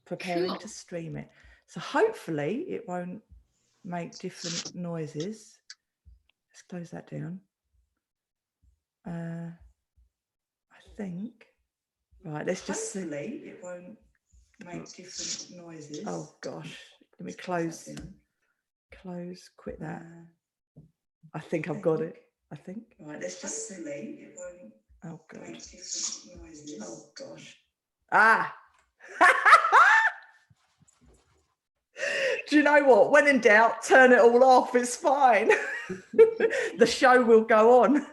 preparing Cool. to stream it. So hopefully it won't make different noises. Let's close that down. I think. Right, let's just Hopefully it won't make different noises. Oh gosh, let me close. Quit that. I think I've got it. I think. Right, let's just see. It won't Oh god. make different noises. Oh gosh. Ah. Do you know what? When in doubt, turn it all off. It's fine. The show will go on.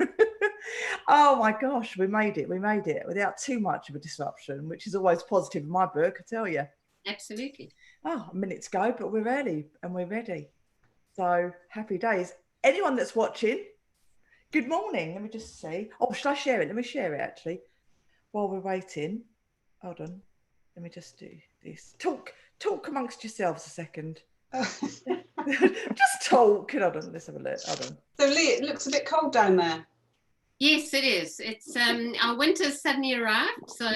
Oh my gosh, we made it. We made it without too much of a disruption, which is always positive in my book, I tell you. Absolutely. Oh, a minute to go, but we're early and we're ready. So happy days. Anyone that's watching, good morning. Let me just see. Oh, should I share it? Let me share it actually. While we're waiting. Hold on. Let me just do this. Talk amongst yourselves a second. Just talk. Hold on, let's have a look. Hold on. So Lee, it looks a bit cold down there. Yes, it is. It's our winter suddenly arrived, so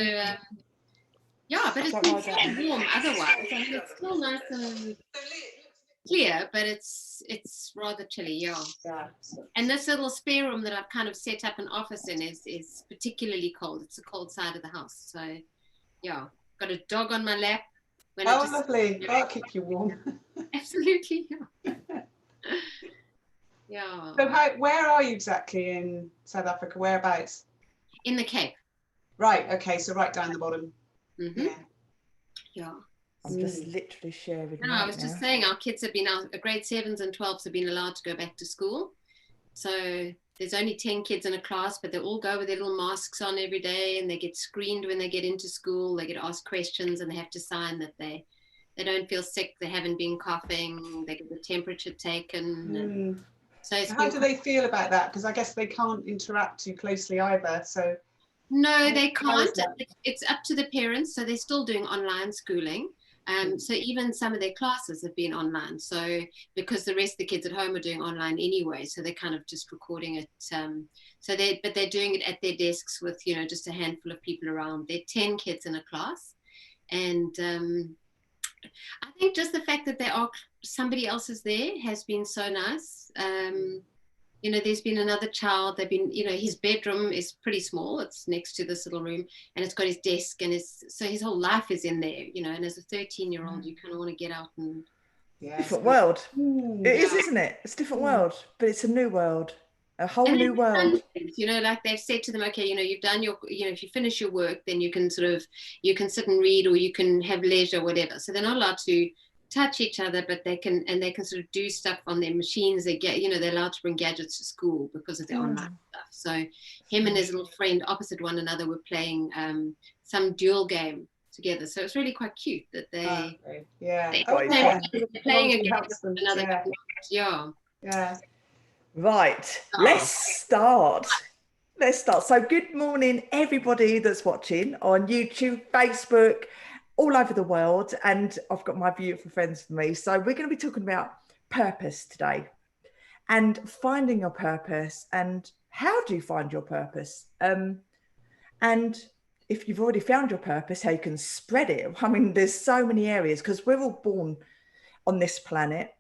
yeah, but it's been fairly warm otherwise. I mean, it's still nice and clear, but it's rather chilly, yeah. And this little spare room that I've kind of set up an office in is particularly cold. It's the cold side of the house, so yeah. Got a dog on my lap. Lovely. That'll keep you warm. Absolutely, yeah. Yeah. So where are you exactly in South Africa? Whereabouts? In the Cape. Right, okay, so right down the bottom. Mm-hmm. Yeah. I'm just literally sharing. No, I was just saying our kids have been out, grade 7s and 12s have been allowed to go back to school. So there's only 10 kids in a class, but they all go with their little masks on every day, and they get screened when they get into school. They get asked questions and they have to sign that they don't feel sick, they haven't been coughing, they get the temperature taken. So how do they feel about that? Because I guess they can't interact too closely either. So no, they can't. It's up to the parents. So they're still doing online schooling. So even some of their classes have been online. So because the rest of the kids at home are doing online anyway, so they're kind of just recording it. But they're doing it at their desks with, just a handful of people around. There are 10 kids in a class, and I think just the fact that somebody else is there has been so nice. There's been another child. They've been, his bedroom is pretty small. It's next to this little room, and it's got his desk, and so his whole life is in there. And as a 13-year-old, you kind of want to get out and. Yeah. Different world. It is, isn't it? It's a different world, but it's a new world. A whole new world. Like they've said to them, okay, you've done your, if you finish your work, then you can sit and read, or you can have leisure, whatever. So they're not allowed to touch each other, but they can sort of do stuff on their machines. They get, they're allowed to bring gadgets to school because of their online stuff. So him and his little friend opposite one another were playing some duel game together. So it's really quite cute that they're playing against another. Yeah. Right, let's start. So good morning, everybody that's watching on YouTube, Facebook, all over the world. And I've got my beautiful friends with me. So we're going to be talking about purpose today and finding your purpose and how do you find your purpose? And if you've already found your purpose, how you can spread it. I mean, there's so many areas because we're all born on this planet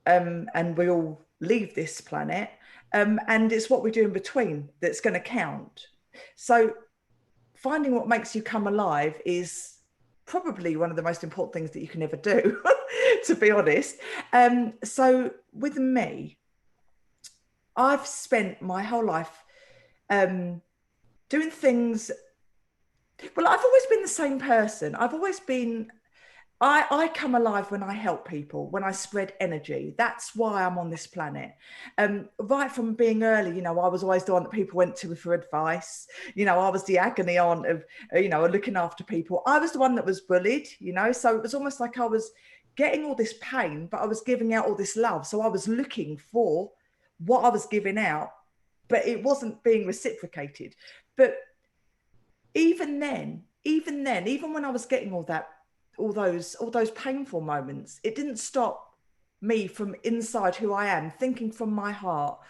and we all leave this planet, and it's what we do in between that's going to count. So finding what makes you come alive is probably one of the most important things that you can ever do, to be honest. So with me, I've spent my whole life doing things. Well, I've always been the same person. I've always been I come alive when I help people, when I spread energy. That's why I'm on this planet. Right from being early, I was always the one that people went to for advice. I was the agony aunt of, looking after people. I was the one that was bullied, so it was almost like I was getting all this pain, but I was giving out all this love. So I was looking for what I was giving out, but it wasn't being reciprocated. But even when I was getting all those painful moments, it didn't stop me from inside who I am, thinking from my heart,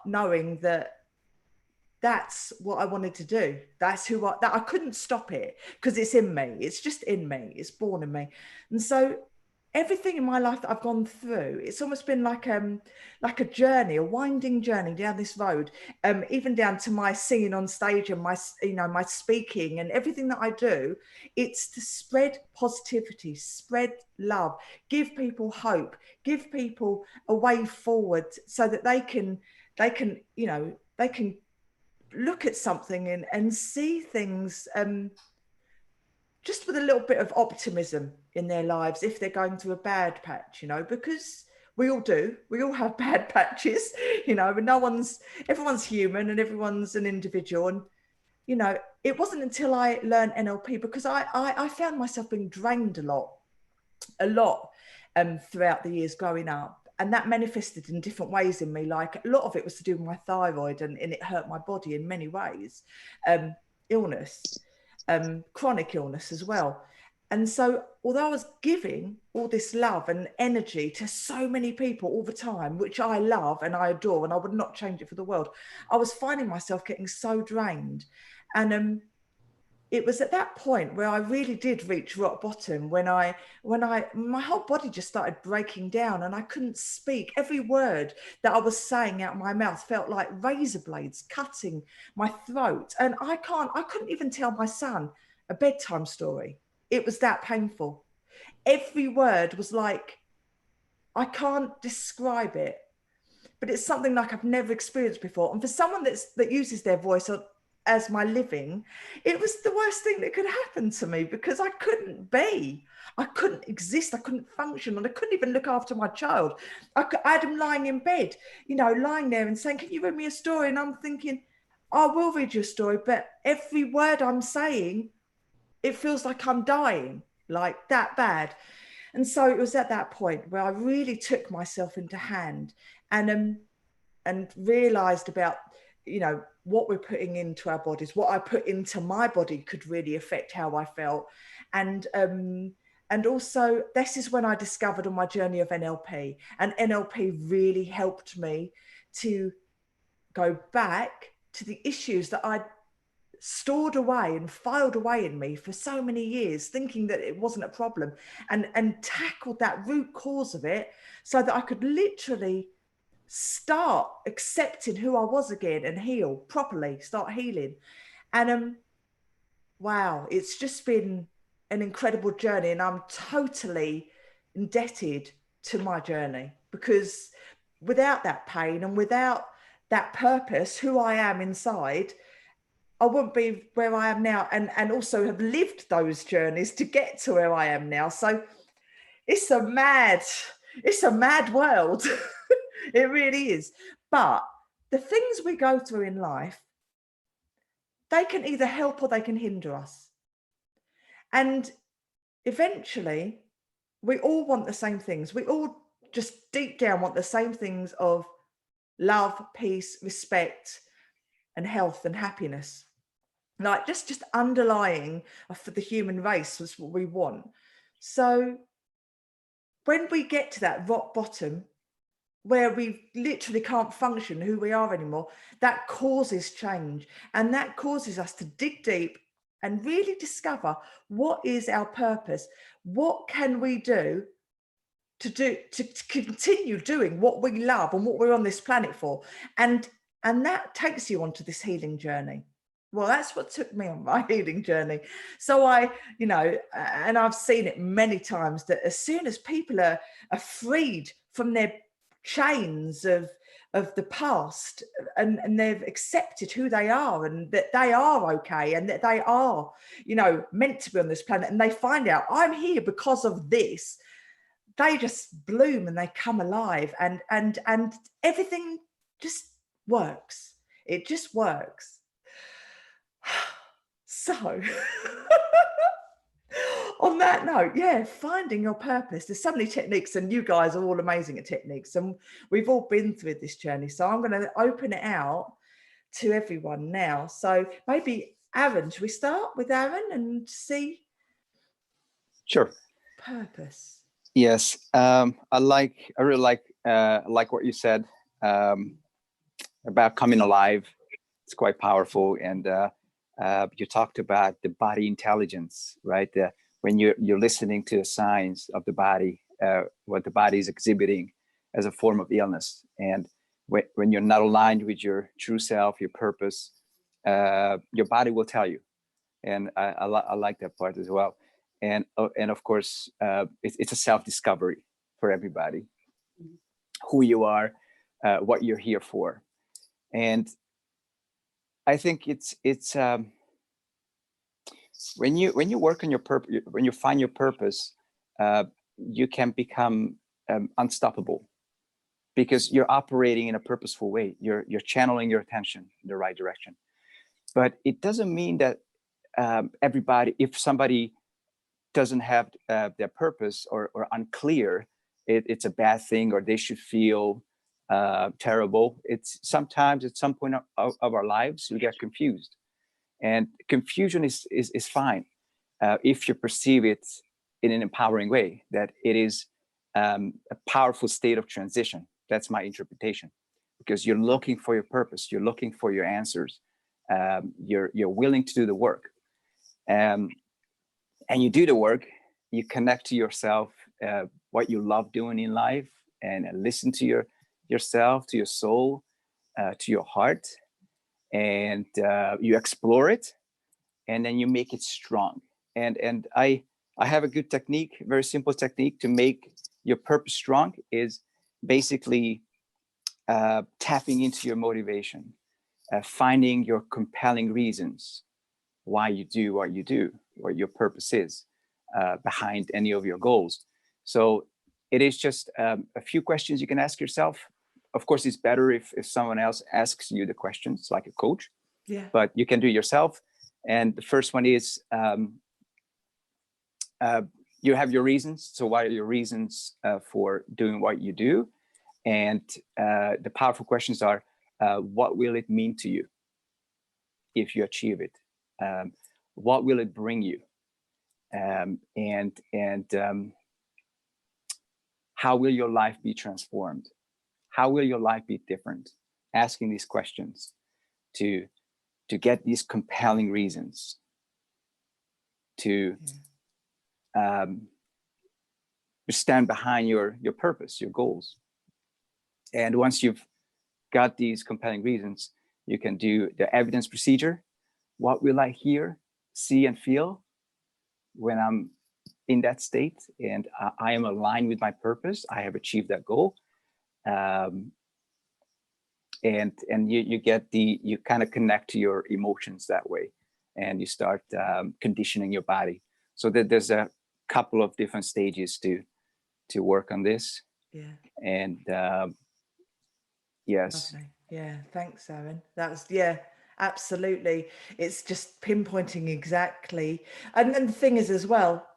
knowing that that's what I wanted to do. That's that I couldn't stop it, because it's in me. It's just in me. It's born in me. And so everything in my life that I've gone through, it's almost been like a journey, a winding journey down this road, even down to my singing on stage and my, you know, my speaking and everything that I do. It's to spread positivity, spread love, give people hope, give people a way forward, so that they can, you know, they can look at something and see things just with a little bit of optimism in their lives if they're going through a bad patch, you know, because we all do. We all have bad patches, you know, but everyone's human and everyone's an individual. And, you know, it wasn't until I learned NLP, because I found myself being drained a lot throughout the years growing up. And that manifested in different ways in me. Like, a lot of it was to do with my thyroid, and it hurt my body in many ways. Illness, chronic illness as well. And so, although I was giving all this love and energy to so many people all the time, which I love and I adore, and I would not change it for the world, I was finding myself getting so drained. And it was at that point where I really did reach rock bottom, when my whole body just started breaking down, and I couldn't speak. Every word that I was saying out my mouth felt like razor blades cutting my throat. And I couldn't even tell my son a bedtime story. It was that painful. Every word was like, I can't describe it, but it's something like I've never experienced before. And for someone that uses their voice as my living, it was the worst thing that could happen to me, because I couldn't exist, I couldn't function, and I couldn't even look after my child. I had him lying in bed, you know, lying there and saying, can you read me a story? And I'm thinking, I will read you a story, but every word I'm saying, it feels like I'm dying, like that bad. And so it was at that point where I really took myself into hand and realized about, you know, what we're putting into our bodies, what I put into my body could really affect how I felt. And also, this is when I discovered on my journey of NLP, and NLP really helped me to go back to the issues that I'd stored away and filed away in me for so many years, thinking that it wasn't a problem, and tackled that root cause of it, so that I could literally start accepting who I was again and heal properly, start healing. And wow, it's just been an incredible journey, and I'm totally indebted to my journey, because without that pain and without that purpose, who I am inside, I wouldn't be where I am now, and also have lived those journeys to get to where I am now. So it's a mad world. It really is. But the things we go through in life, they can either help or they can hinder us. And eventually, we all want the same things. We all just deep down want the same things of love, peace, respect, and health and happiness. Like just underlying for the human race was what we want. So when we get to that rock bottom, where we literally can't function who we are anymore, that causes change. And that causes us to dig deep and really discover, what is our purpose? What can we do to continue doing what we love and what we're on this planet for? And that takes you onto this healing journey. Well, that's what took me on my healing journey. So you know, and I've seen it many times, that as soon as people are freed from their chains of the past, and they've accepted who they are, and that they are okay, and that they are, you know, meant to be on this planet, and they find out, I'm here because of this, they just bloom and they come alive, and everything just works. It just works. So on that note, yeah, finding your purpose. There's so many techniques, and you guys are all amazing at techniques, and we've all been through this journey. So I'm going to open it out to everyone now. So maybe Aaron, should we start with Aaron and see? Sure. Purpose. Yes, I really like what you said about coming alive. it's quite powerful. And you talked about the body intelligence, right? When you're listening to the signs of the body, what the body is exhibiting as a form of illness. And when you're not aligned with your true self, your purpose, your body will tell you. And I like that part as well. And of course, it's a self-discovery for everybody, who you are, what you're here for. And I think it's when you work on your purpose, when you find your purpose, you can become unstoppable, because you're operating in a purposeful way. You're channeling your attention in the right direction. But it doesn't mean that everybody, if somebody doesn't have their purpose or unclear, it's a bad thing, or they should feel terrible. It's sometimes at some point of our lives we get confused, and confusion is fine if you perceive it in an empowering way, that it is a powerful state of transition. That's my interpretation, because you're looking for your purpose, you're looking for your answers, you're willing to do the work, and you do the work. You connect to yourself, what you love doing in life, and listen to yourself, to your soul, to your heart, and you explore it, and then you make it strong. And I have a good technique, very simple technique to make your purpose strong, is basically tapping into your motivation, finding your compelling reasons why you do what you do, what your purpose is behind any of your goals. So it is just a few questions you can ask yourself. Of course, it's better if someone else asks you the questions, like a coach. Yeah. But you can do it yourself. And the first one is you have your reasons. So what are your reasons for doing what you do? And the powerful questions are, what will it mean to you if you achieve it? What will it bring you? And how will your life be transformed? How will your life be different? Asking these questions to get these compelling reasons to stand behind your purpose, your goals. And once you've got these compelling reasons, you can do the evidence procedure. What will I hear, see, and feel when I'm in that state and I am aligned with my purpose? I have achieved that goal. And you kind of connect to your emotions that way, and you start conditioning your body. So that there's a couple of different stages to work on this. Yeah. And yes. Lovely. Yeah, thanks, Aaron. That's, yeah, absolutely. It's just pinpointing exactly. And then the thing is as well,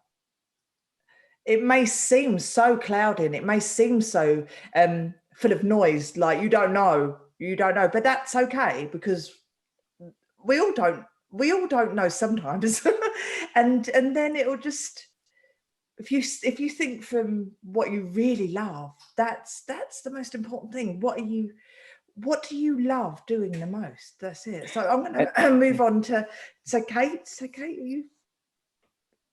it may seem so clouding, it may seem so full of noise, like you don't know, but that's okay, because we all don't know sometimes. and then it'll just, if you think from what you really love, that's the most important thing. What do you love doing the most? That's it. So I'm going to move on to Kate. So Kate, you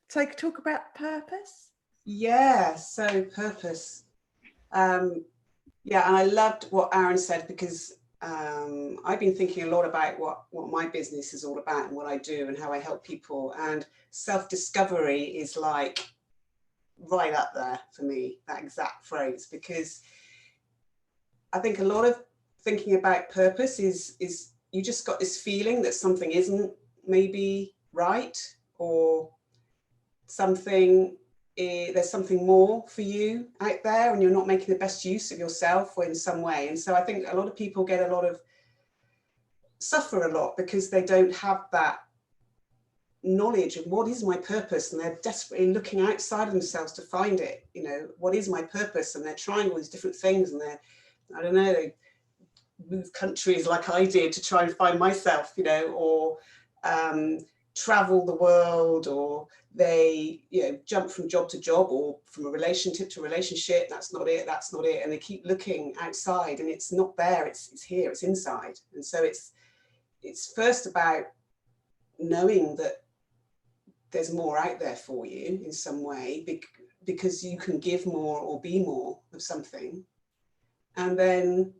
talk about purpose? Yeah, so purpose. Yeah, and I loved what Aaron said, because I've been thinking a lot about what my business is all about and what I do and how I help people. And self-discovery is like right up there for me, that exact phrase, because I think a lot of thinking about purpose is you just got this feeling that something isn't maybe right, or something, there's something more for you out there and you're not making the best use of yourself or in some way. And so I think a lot of people suffer a lot because they don't have that knowledge of what is my purpose, and they're desperately looking outside of themselves to find it. You know, what is my purpose? And they're trying all these different things, and they move countries like I did to try and find myself, you know, or travel the world, or they, you know, jump from job to job or from a relationship to relationship. That's not it. And they keep looking outside, and it's not there. It's here. It's inside. And so it's it's first about knowing that there's more out there for you in some way, because you can give more or be more of something. And then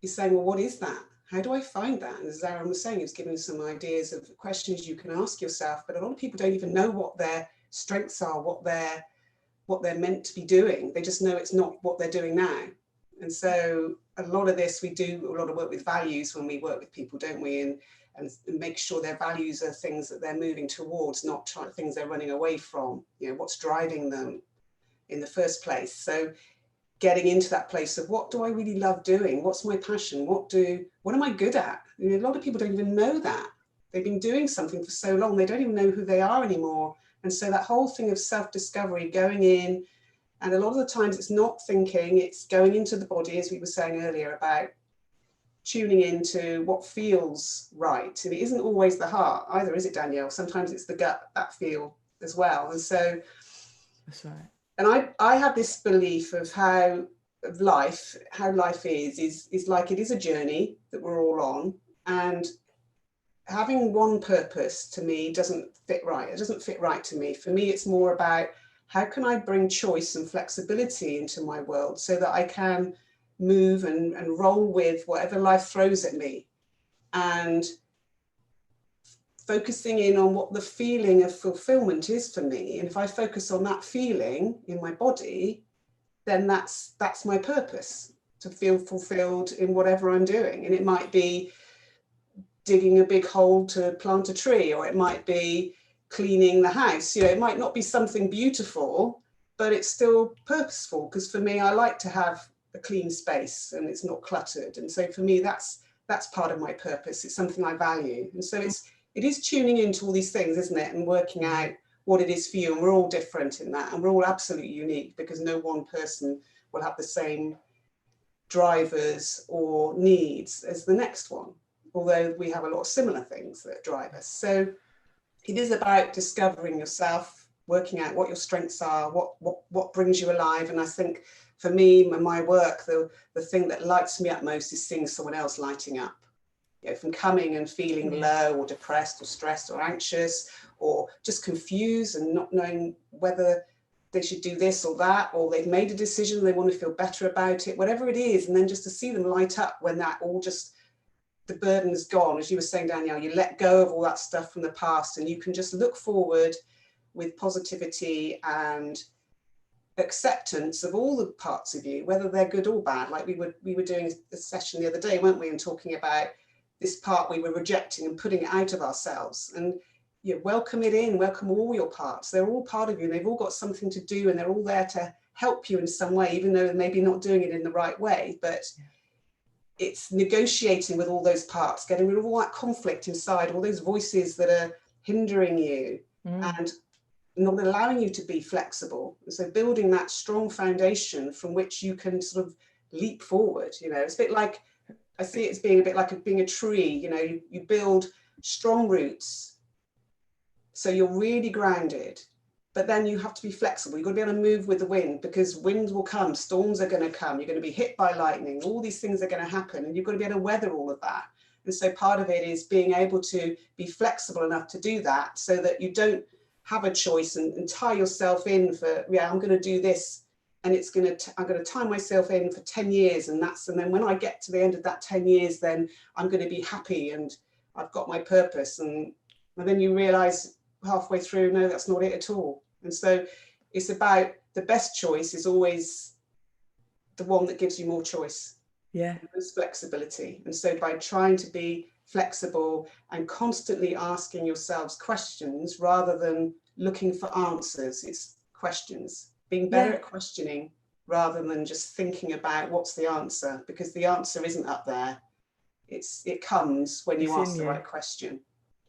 you're saying, well, what is that? How do I find that? And as Aaron was saying, it's giving some ideas of questions you can ask yourself, but a lot of people don't even know what their strengths are, what they're meant to be doing. They just know it's not what they're doing now. And so a lot of this, we do a lot of work with values when we work with people, don't we? And make sure their values are things that they're moving towards, not things they're running away from. You know, what's driving them in the first place. So getting into that place of, what do I really love doing? What's my passion? What am I good at? You know, a lot of people don't even know that. They've been doing something for so long, they don't even know who they are anymore. And so that whole thing of self-discovery, going in, and a lot of the times it's not thinking, it's going into the body, as we were saying earlier, about tuning into what feels right. And it isn't always the heart either, is it, Danielle? Sometimes it's the gut, that feel as well. And so that's right. And I have this belief of how life is like, it is a journey that we're all on, and having one purpose to me doesn't fit right. It doesn't fit right to me. For me, it's more about, how can I bring choice and flexibility into my world so that I can move and roll with whatever life throws at me, and focusing in on what the feeling of fulfillment is for me. And if I focus on that feeling in my body, then that's my purpose, to feel fulfilled in whatever I'm doing. And it might be digging a big hole to plant a tree, or it might be cleaning the house. You know, it might not be something beautiful, but it's still purposeful, because for me, I like to have a clean space and it's not cluttered. And so for me, that's part of my purpose. It's something I value. And so it is tuning into all these things, isn't it? And working out what it is for you. And we're all different in that. And we're all absolutely unique, because no one person will have the same drivers or needs as the next one, although we have a lot of similar things that drive us. So it is about discovering yourself, working out what your strengths are, what brings you alive. And I think for me and my work, the thing that lights me up most is seeing someone else lighting up. You know, from coming and feeling low or depressed or stressed or anxious or just confused and not knowing whether they should do this or that, or they've made a decision, they want to feel better about it, whatever it is. And then just to see them light up when that all just, the burden is gone. As you were saying, Danielle, you let go of all that stuff from the past, and you can just look forward with positivity and acceptance of all the parts of you, whether they're good or bad. Like we were doing a session the other day, weren't we, and talking about this part we were rejecting and putting it out of ourselves. And you know, welcome it in, welcome all your parts. They're all part of you, and they've all got something to do, and they're all there to help you in some way, even though maybe not doing it in the right way. But it's negotiating with all those parts, getting rid of all that conflict inside, all those voices that are hindering you and not allowing you to be flexible. And so building that strong foundation from which you can sort of leap forward. You know, it's a bit like, I see it as being a bit like being a tree. You know, you build strong roots, so you're really grounded, but then you have to be flexible. You've got to be able to move with the wind, because winds will come, storms are going to come, you're going to be hit by lightning, all these things are going to happen, and you've got to be able to weather all of that. And so part of it is being able to be flexible enough to do that, so that you don't have a choice and tie yourself in for, yeah, I'm going to do this, and it's going to, I'm going to tie myself in for 10 years, and then when I get to the end of that 10 years, then I'm going to be happy and I've got my purpose. And then you realize halfway through, no, that's not it at all. And so it's about, the best choice is always the one that gives you more choice. Yeah. There's flexibility. And so by trying to be flexible and constantly asking yourselves questions rather than looking for answers, it's questions. Being better at questioning rather than just thinking about what's the answer, because the answer isn't up there. It comes when you ask the right question.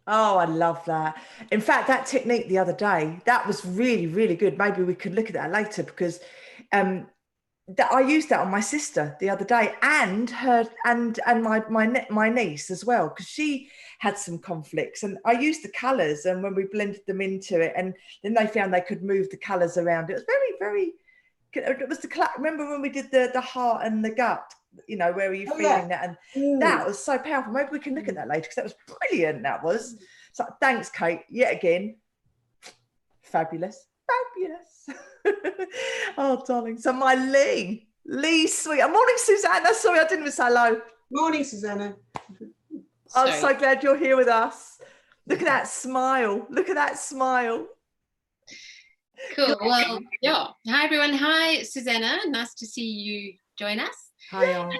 Oh, I love that. In fact, that technique the other day, that was really, really good. Maybe we could look at that later, because that I used that on my sister the other day, and her and my niece as well, because she had some conflicts, and I used the colours, and when we blended them into it, and then they found they could move the colours around. It was very, very good. It was remember when we did the heart and the gut you know, where are you Oh, feeling yeah. that? And that was so powerful. Maybe we can look at that later, because that was brilliant. That was. So thanks, Kate, yet again. Fabulous. Oh, darling. So my Lee sweet. Morning, Susanna. Sorry, I didn't even say hello. Morning, Susanna. I'm so glad you're here with us. Look at that smile. Look at that smile. Cool. Well, yeah. Hi, everyone. Hi, Susanna. Nice to see you join us. Hi, all.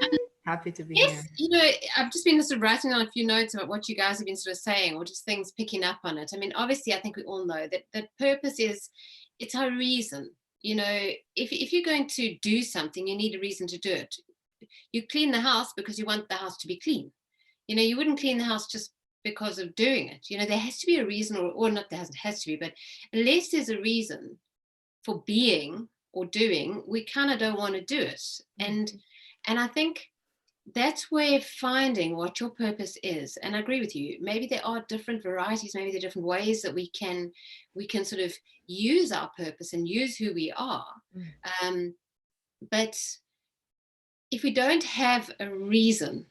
Happy to be Yes, here. you know, I've just been sort of writing on a few notes about what you guys have been sort of saying, or just things picking up on it. I mean, obviously, I think we all know that purpose is, it's our reason. You know, if you're going to do something, you need a reason to do it. You clean the house because you want the house to be clean. You know, you wouldn't clean the house just because of doing it. You know, there has to be a reason, or not there has to be, but unless there's a reason for being or doing, we kind of don't want to do it. And I think that's where finding what your purpose is. And I agree with you. Maybe there are different varieties, maybe there are different ways that we can sort of use our purpose and use who we are. But if we don't have a reason,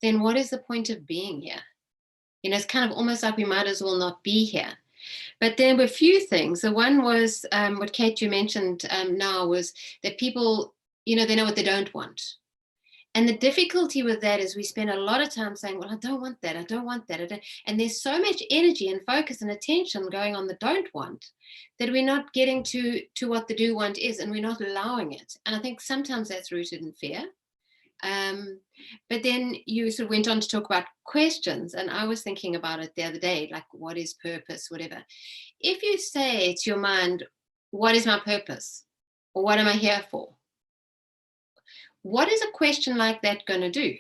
then what is the point of being here? You know, it's kind of almost like we might as well not be here. But there were a few things. The one was what Kate, you mentioned now, was that people, you know, they know what they don't want. And the difficulty with that is we spend a lot of time saying, well, I don't want that. I don't want that. And there's so much energy and focus and attention going on the don't want that we're not getting to what the do want is, and we're not allowing it. And I think sometimes that's rooted in fear. But then you sort of went on to talk about questions, and I was thinking about it the other day, like, what is purpose, whatever. If you say to your mind, what is my purpose? Or what am I here for? What is a question like that going to do?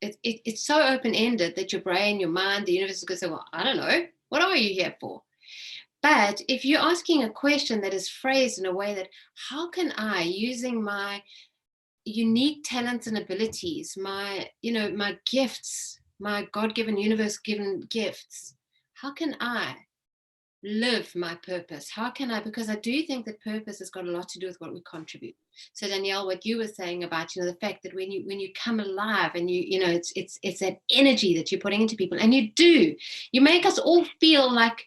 It's so open-ended that your brain, your mind, the universe is going to say, well, I don't know. What are you here for? But if you're asking a question that is phrased in a way that, how can I, using my unique talents and abilities, my gifts, my God-given, universe-given gifts, how can I live my purpose? How can I, because I do think that purpose has got a lot to do with what we contribute. So Danielle, what you were saying about, you know, the fact that when you come alive and you know, it's that energy that you're putting into people, and you make us all feel like,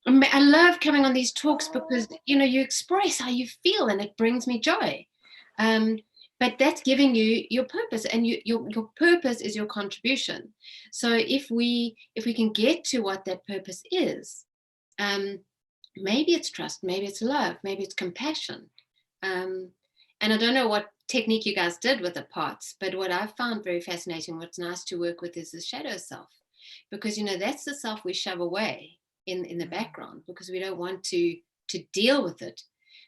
I love coming on these talks because, you know, you express how you feel and it brings me joy. But that's giving you your purpose, and your purpose is your contribution. So if we can get to what that purpose is, maybe it's trust, maybe it's love, maybe it's compassion. And I don't know what technique you guys did with the parts, but what I've found very fascinating, what's nice to work with, is the shadow self, because, you know, that's the self we shove away in the background because we don't want to deal with it.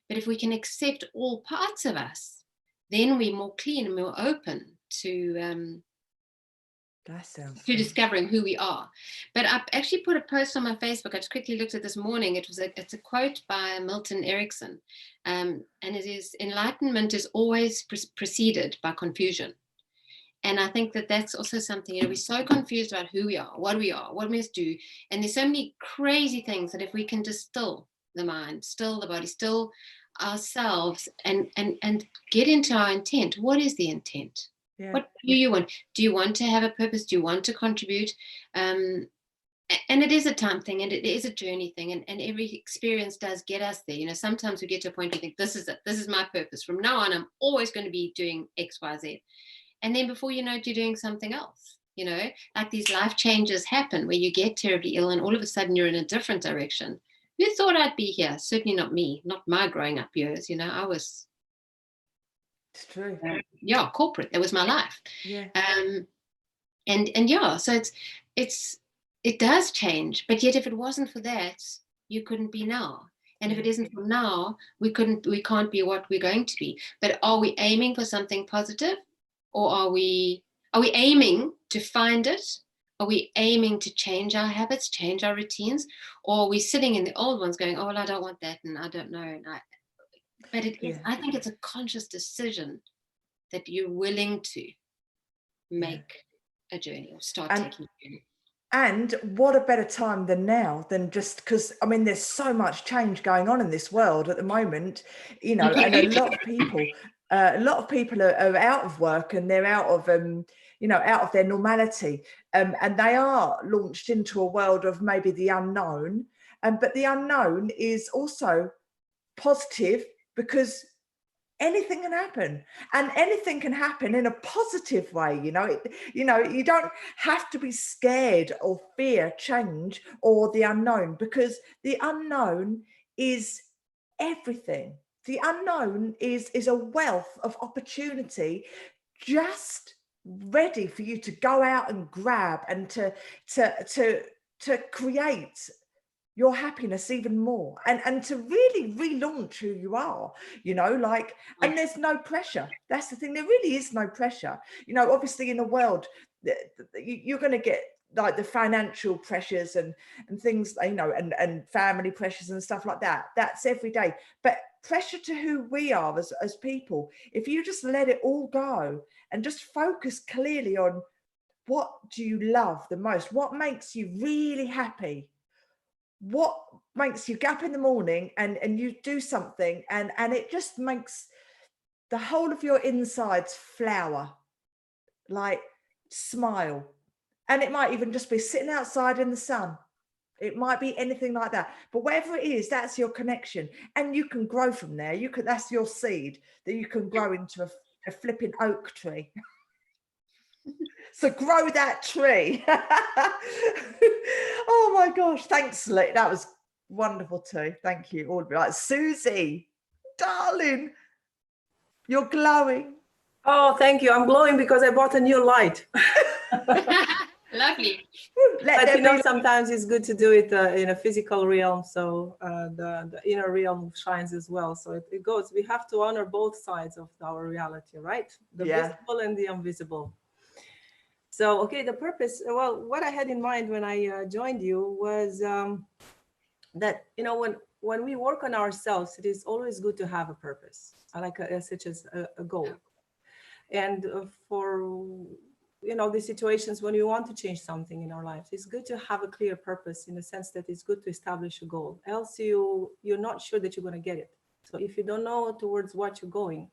But if we can accept all parts of us, then we're more clean and more open to discovering who we are. But I actually put a post on my Facebook. I just quickly looked at this morning. It's a quote by Milton Erickson, and it is, enlightenment is always preceded by confusion. And I think that that's also something, you know, we're so confused about who we are, what we must do. And there's so many crazy things that if we can just still the mind, still the body, still ourselves, and get into our intent. What is the intent? Yeah. What do you want? Do you want to have a purpose? Do you want to contribute? And it is a time thing, and it is a journey thing, and every experience does get us there. You know, sometimes we get to a point where we think, this is it, this is my purpose. From now on, I'm always going to be doing X, Y, Z. And then before you know it, you're doing something else. You know, like these life changes happen where you get terribly ill and all of a sudden you're in a different direction. Who thought I'd be here? Certainly not me, not my growing up years. You know, I was. It's true. Corporate. That was my life. Yeah. And yeah, so it does change. But yet, if it wasn't for that, you couldn't be now. And if it isn't for now, we can't be what we're going to be. But are we aiming for something positive, or are we aiming to find it? Are we aiming to change our habits, change our routines? Or are we sitting in the old ones going, oh, well, I don't want that, and I don't know. But I think it's a conscious decision that you're willing to make a journey or start taking a journey. And what a better time than now, than just because, I mean, there's so much change going on in this world at the moment, you know, and a lot of people A lot of people are out of work, and they're out of out of their normality, and they are launched into a world of maybe the unknown, but the unknown is also positive, because anything can happen, and anything can happen in a positive way. You don't have to be scared or fear change or the unknown, because the unknown is everything. The unknown is a wealth of opportunity, just ready for you to go out and grab, and to create your happiness even more, and to really relaunch who you are, and there's no pressure. That's the thing, there really is no pressure. Obviously in a world, you're going to get like the financial pressures and things, and family pressures and stuff like that. That's every day. But pressure to who we are as people, if you just let it all go and just focus clearly on what do you love the most, what makes you really happy, what makes you get up in the morning and you do something, and it just makes the whole of your insides flower, like smile. And it might even just be sitting outside in the sun. It might be anything like that, but whatever it is, that's your connection, and you can grow from there. That's your seed that you can grow into a flipping oak tree. So grow that tree. Oh my gosh, thanks, Lee. That was wonderful too. Thank you. All right, Susie, darling, you're glowing. Oh, thank you. I'm glowing because I bought a new light. Lovely. But sometimes it's good to do it in a physical realm, so the inner realm shines as well. So it goes. We have to honor both sides of our reality, right? The visible and the invisible. So, okay, the purpose. Well, what I had in mind when I joined you was that when we work on ourselves, it is always good to have a purpose, such as a goal, and for the situations when we want to change something in our lives, it's good to have a clear purpose, in the sense that it's good to establish a goal. Else you're not sure that you're going to get it. So if you don't know towards what you're going,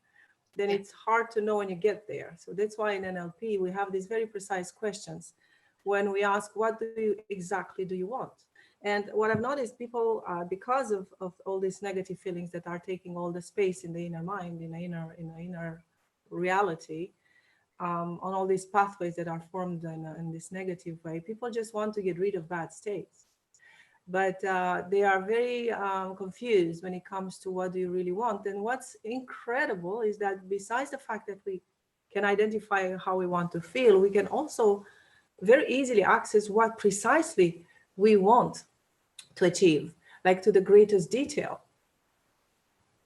then it's hard to know when you get there. So that's why in NLP we have these very precise questions when we ask, what exactly do you want? And what I've noticed, people, because of all these negative feelings that are taking all the space in the inner mind, in the inner reality, on all these pathways that are formed in this negative way, people just want to get rid of bad states. But they are very confused when it comes to what do you really want. And what's incredible is that besides the fact that we can identify how we want to feel, we can also very easily access what precisely we want to achieve, like to the greatest detail.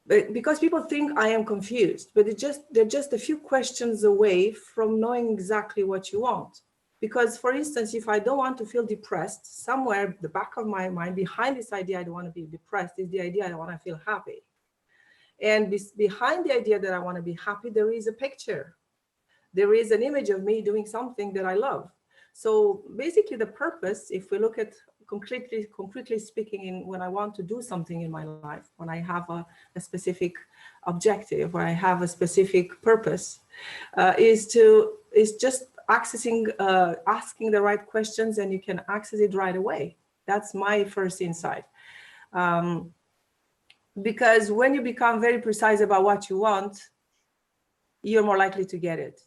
Because people think I am confused, but they're just a few questions away from knowing exactly what you want. Because, for instance, if I don't want to feel depressed, somewhere the back of my mind, behind this idea I don't want to be depressed, is the idea I want to feel happy. And behind the idea that I want to be happy, there is a picture. There is an image of me doing something that I love. So basically the purpose, if we look at concretely speaking, when I want to do something in my life, when I have a specific objective, or I have a specific purpose, is just asking the right questions, and you can access it right away. That's my first insight. Because when you become very precise about what you want, you're more likely to get it.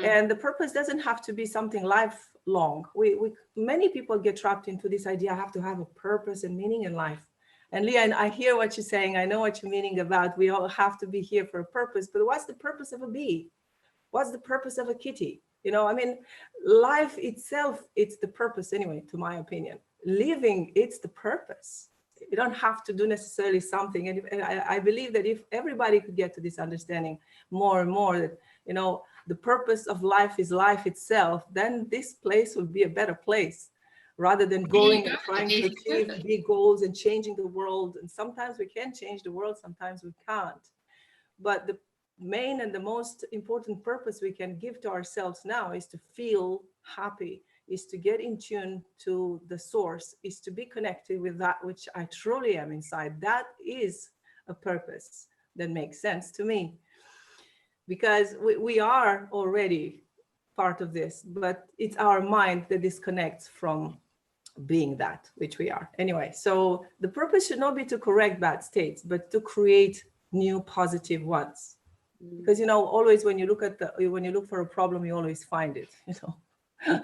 And the purpose doesn't have to be something lifelong. Many people get trapped into this idea, I have to have a purpose and meaning in life. And Leah, I hear what you're saying. I know what you're meaning about, we all have to be here for a purpose, but what's the purpose of a bee? What's the purpose of a kitty? Life itself, it's the purpose anyway, to my opinion. Living, it's the purpose. You don't have to do necessarily something. And I believe that if everybody could get to this understanding more and more, that, the purpose of life is life itself, then this place would be a better place, rather than going and trying to achieve big goals and changing the world. And sometimes we can change the world, sometimes we can't. But the main and the most important purpose we can give to ourselves now is to feel happy, is to get in tune to the source, is to be connected with that which I truly am inside. That is a purpose that makes sense to me. because we are already part of this, but it's our mind that disconnects from being that which we are. Anyway, so the purpose should not be to correct bad states, but to create new positive ones. Because, you know, always when you look at when you look for a problem, you always find it, you know.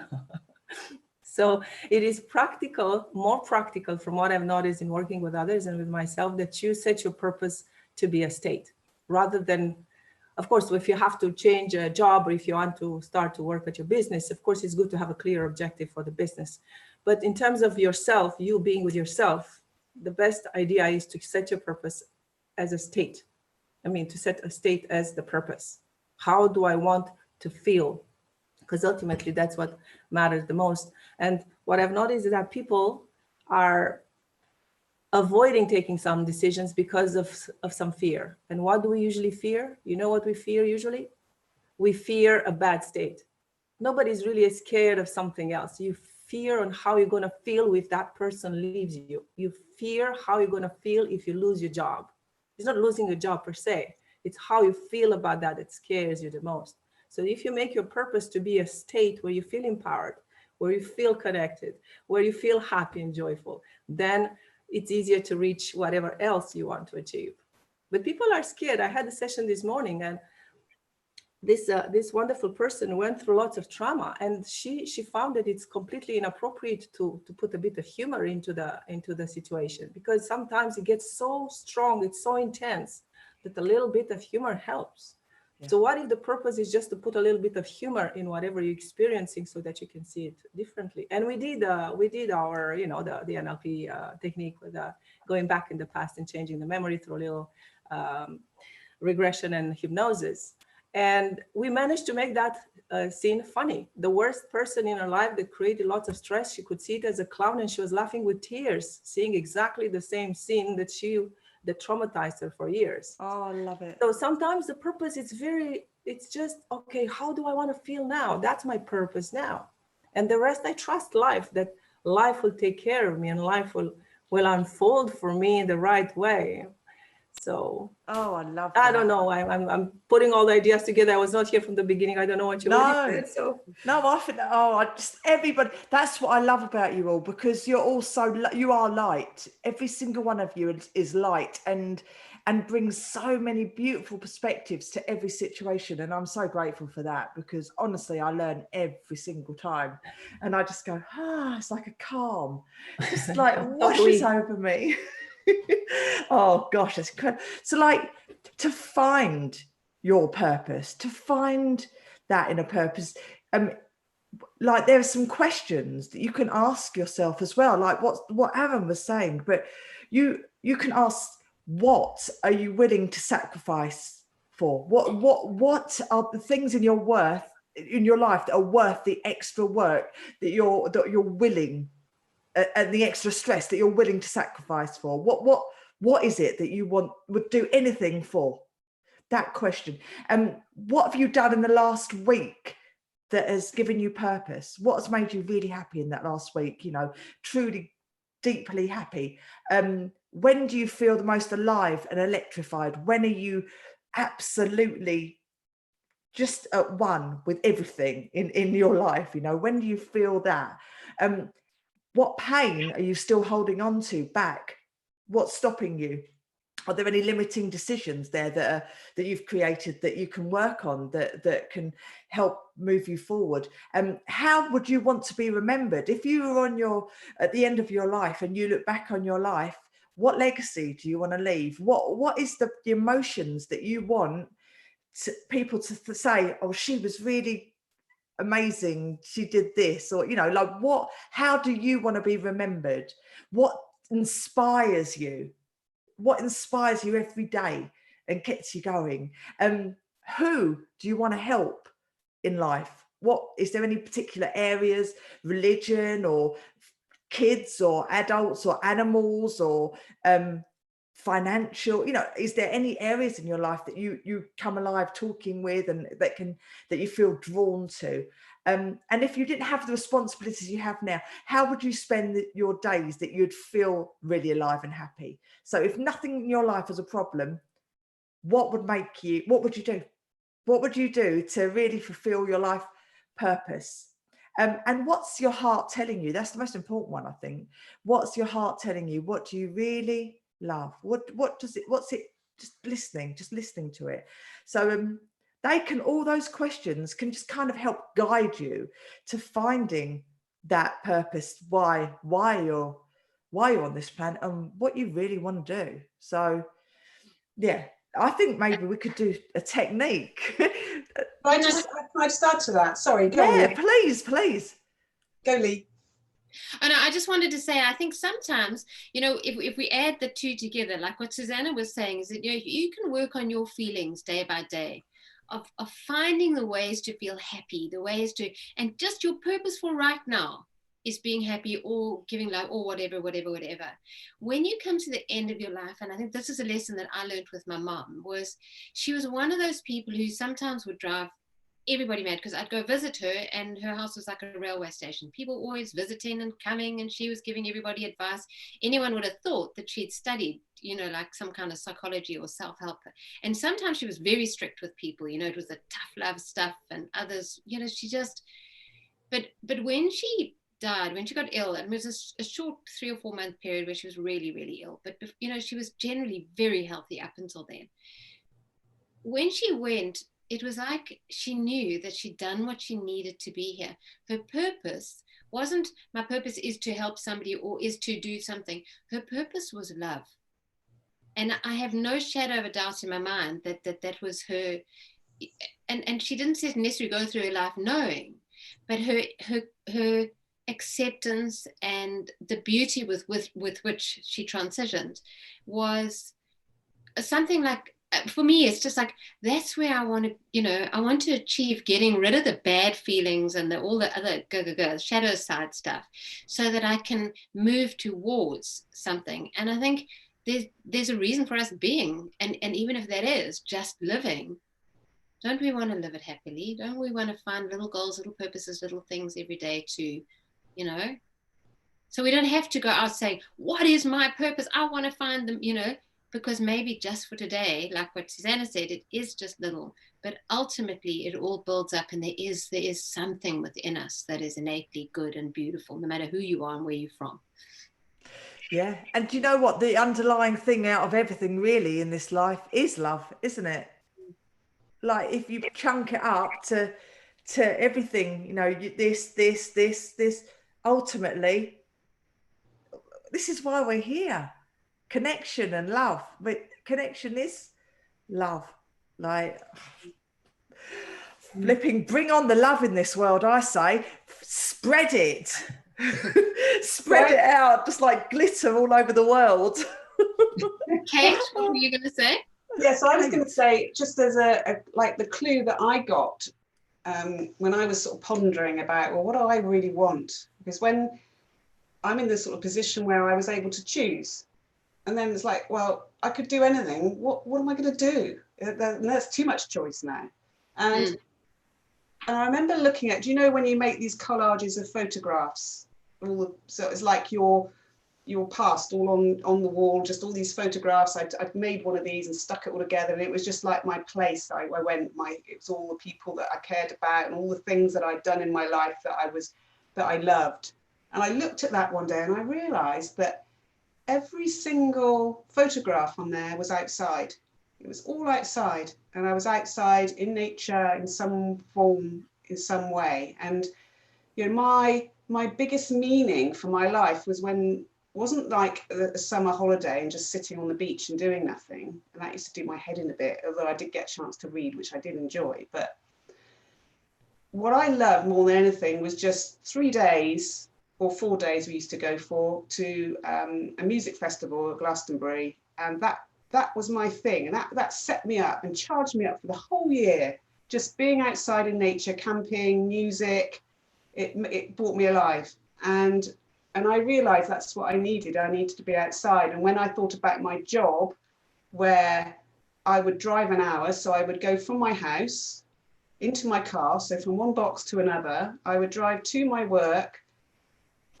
So it is practical, more practical from what I've noticed in working with others and with myself, that you set your purpose to be a state rather than, of course, if you have to change a job or if you want to start to work at your business, of course, it's good to have a clear objective for the business. But in terms of yourself, you being with yourself, the best idea is to set your purpose as a state. I mean, to set a state as the purpose. How do I want to feel? Because ultimately that's what matters the most. And what I've noticed is that people are avoiding taking some decisions because of some fear. And what do we usually fear? You know what we fear usually? We fear a bad state. Nobody's really scared of something else. You fear on how you're going to feel if that person leaves you. You fear how you're going to feel if you lose your job. It's not losing your job per se. It's how you feel about that that scares you the most. So if you make your purpose to be a state where you feel empowered, where you feel connected, where you feel happy and joyful, then it's easier to reach whatever else you want to achieve. But people are scared. I had a session this morning, and this wonderful person went through lots of trauma, and she found that it's completely inappropriate to put a bit of humor into the situation, because sometimes it gets so strong, it's so intense that a little bit of humor helps. Yeah. So what if the purpose is just to put a little bit of humor in whatever you're experiencing so that you can see it differently? And we did our, you know, the NLP technique with going back in the past and changing the memory through a little regression and hypnosis. And we managed to make that scene funny. The worst person in her life that created lots of stress, she could see it as a clown, and she was laughing with tears, seeing exactly the same scene that traumatized her for years. Oh, I love it. So sometimes the purpose is it's just, okay, how do I want to feel now? That's my purpose now. And the rest, I trust life, that life will take care of me and life will unfold for me in the right way. So, oh, I love that. I don't know. I'm putting all the ideas together. I was not here from the beginning. I don't know what you said. So no, I think everybody. That's what I love about you all, because you are light. Every single one of you is light and brings so many beautiful perspectives to every situation. And I'm so grateful for that, because honestly, I learn every single time, and I just go, it's like a calm, just like washes over me. Oh gosh, that's incredible. So like, to find your purpose, to find that inner purpose, like there are some questions that you can ask yourself as well, like what Aaron was saying, but you can ask, what are you willing to sacrifice for? What are the things in your life that are worth the extra work that you're willing, and the extra stress that you're willing to sacrifice for? What is it that you would do anything for? That question. And what have you done in the last week that has given you purpose? What has made you really happy in that last week? You know, truly, deeply happy. When do you feel the most alive and electrified? When are you absolutely just at one with everything in your life? You know, when do you feel that? What pain are you still holding on to back? What's stopping you? Are there any limiting decisions there that you've created that you can work on, that can help move you forward? How would you want to be remembered if you were at the end of your life and you look back on your life? What legacy do you want to leave? What is the emotions that you want people to say, oh, she was really amazing, she did this, or, you know, like how do you want to be remembered? What inspires you? What inspires you every day and gets you going? Who do you want to help in life? What is there any particular areas, religion or kids or adults or animals or financial, you know, is there any areas in your life that you come alive talking with and that you feel drawn to? And if you didn't have the responsibilities you have now, how would you spend your days that you'd feel really alive and happy? So if nothing in your life was a problem, what would you do? What would you do to really fulfill your life purpose? And what's your heart telling you? That's the most important one, I think. What's your heart telling you? What do you really love? What's it? Just listening to it. So all those questions can just kind of help guide you to finding that purpose, why you're on this planet and what you really want to do. So yeah, I think maybe we could do a technique. Can I just add to that? Sorry, go yeah, on, please. Go, Lee. And I just wanted to say, I think sometimes, you know, if we add the two together, like what Susanna was saying, is that, you know, you can work on your feelings day by day of finding the ways to feel happy, the ways to, and just your purpose for right now is being happy or giving love or whatever. When you come to the end of your life, and I think this is a lesson that I learned with my mom, was she was one of those people who sometimes would drive everybody mad, because I'd go visit her and her house was like a railway station. People always visiting and coming, and she was giving everybody advice. Anyone would have thought that she'd studied, you know, like some kind of psychology or self-help. And sometimes she was very strict with people, you know, it was the tough love stuff, and others, you know, she just, but when she died, when she got ill, and it was a short 3 or 4 month period where she was really, really ill, but you know, she was generally very healthy up until then. When she went, it was like she knew that she'd done what she needed to be here. Her purpose wasn't, my purpose is to help somebody or is to do something. Her purpose was love. And I have no shadow of a doubt in my mind that was her. And she didn't necessarily go through her life knowing, but her acceptance and the beauty with which she transitioned was something like, for me, it's just like, that's where I want to, you know, I want to achieve getting rid of the bad feelings and all the other shadow side stuff, so that I can move towards something. And I think there's a reason for us being, and even if that is just living, don't we want to live it happily? Don't we want to find little goals, little purposes, little things every day to, you know, so we don't have to go out saying, what is my purpose? I want to find them, you know, because maybe just for today, like what Susanna said, it is just little, but ultimately it all builds up, and there is something within us that is innately good and beautiful, no matter who you are and where you're from. Yeah. And do you know what? The underlying thing out of everything really in this life is love, isn't it? Like if you chunk it up to everything, you know, this, ultimately, this is why we're here. Connection and love. But connection is love. Like flipping, bring on the love in this world, I say. Spread it. Spread it out, just like glitter all over the world. Kate, what were you going to say? Yeah, so I was going to say, just as like the clue that I got when I was sort of pondering about, well, what do I really want? Because when I'm in this sort of position where I was able to choose, and then it's like, well, I could do anything. What am I going to do? That's too much choice now. And I remember looking at, do you know when you make these collages of photographs? So it's like your past all on the wall, just all these photographs. I'd made one of these and stuck it all together, and it was just like my place. I went, it was all the people that I cared about and all the things that I'd done in my life that I loved. And I looked at that one day and I realized that every single photograph on there was outside. It was all outside, and I was outside in nature in some form, in some way. And you know, my biggest meaning for my life wasn't like a summer holiday and just sitting on the beach and doing nothing. And that used to do my head in a bit, although I did get a chance to read, which I did enjoy. But what I loved more than anything was just 3 days or 4 days we used to go to a music festival at Glastonbury. And that was my thing. And that set me up and charged me up for the whole year. Just being outside in nature, camping, music, it brought me alive. And I realized that's what I needed. I needed to be outside. And when I thought about my job, where I would drive an hour, so I would go from my house into my car, so from one box to another, I would drive to my work,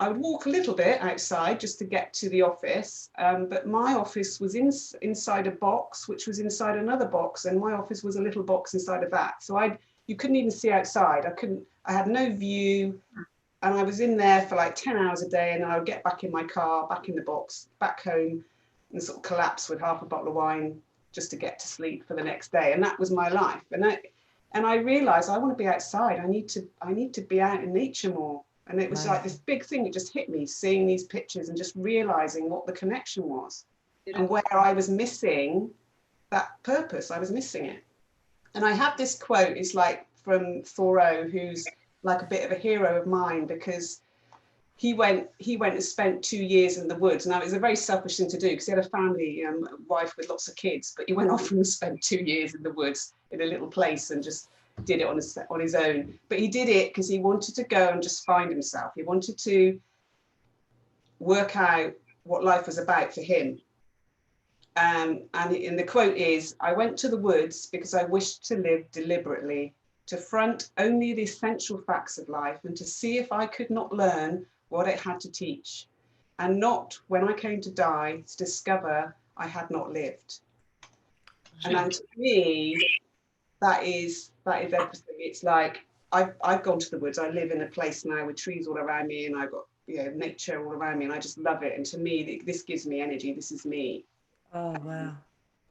I would walk a little bit outside just to get to the office, but my office was inside a box, which was inside another box, and my office was a little box inside of that. So you couldn't even see outside. I had no view, and I was in there for like 10 hours a day, and I would get back in my car, back in the box, back home, and sort of collapse with half a bottle of wine just to get to sleep for the next day. And that was my life. And I realized I want to be outside. I need to be out in nature more. And it was like this big thing. It just hit me, seeing these pictures and just realizing what the connection was and where I was missing that purpose. I was missing it. And I have this quote, it's like from Thoreau, who's like a bit of a hero of mine, because he went and spent 2 years in the woods. Now, it was a very selfish thing to do because he had a family, a wife with lots of kids, but he went off and spent 2 years in the woods in a little place and just did it on his own. But he did it because he wanted to go and just find himself. He wanted to work out what life was about for him. And the quote is, "I went to the woods because I wished to live deliberately, to front only the essential facts of life and to see if I could not learn what it had to teach, and not, when I came to die, to discover I had not lived." And to me, that is everything. It's like I've gone to the woods. I live in a place now with trees all around me, and I've got nature all around me, and I just love it. And to me, this gives me energy. This is me. Oh wow!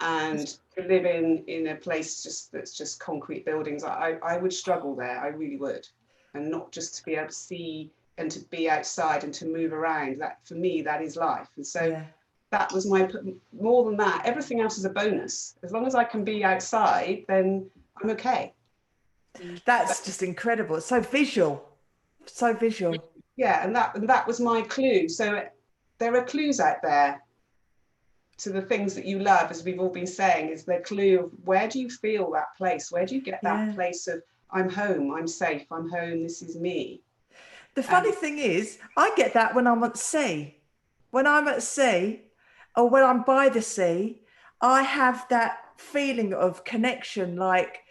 And to live in a place that's just concrete buildings, I would struggle there. I really would. And not just to be able to see and to be outside and to move around. That, for me, that is life. And so that was more than that. Everything else is a bonus. As long as I can be outside, then I'm okay. That's just incredible. It's so visual. So visual. Yeah, and that was my clue. So there are clues out there to the things that you love, as we've all been saying, is the clue of where do you feel that place? Where do you get that place of I'm home, I'm safe, I'm home, this is me? The funny thing is, I get that when I'm at sea. When I'm at sea or when I'm by the sea, I have that feeling of connection, like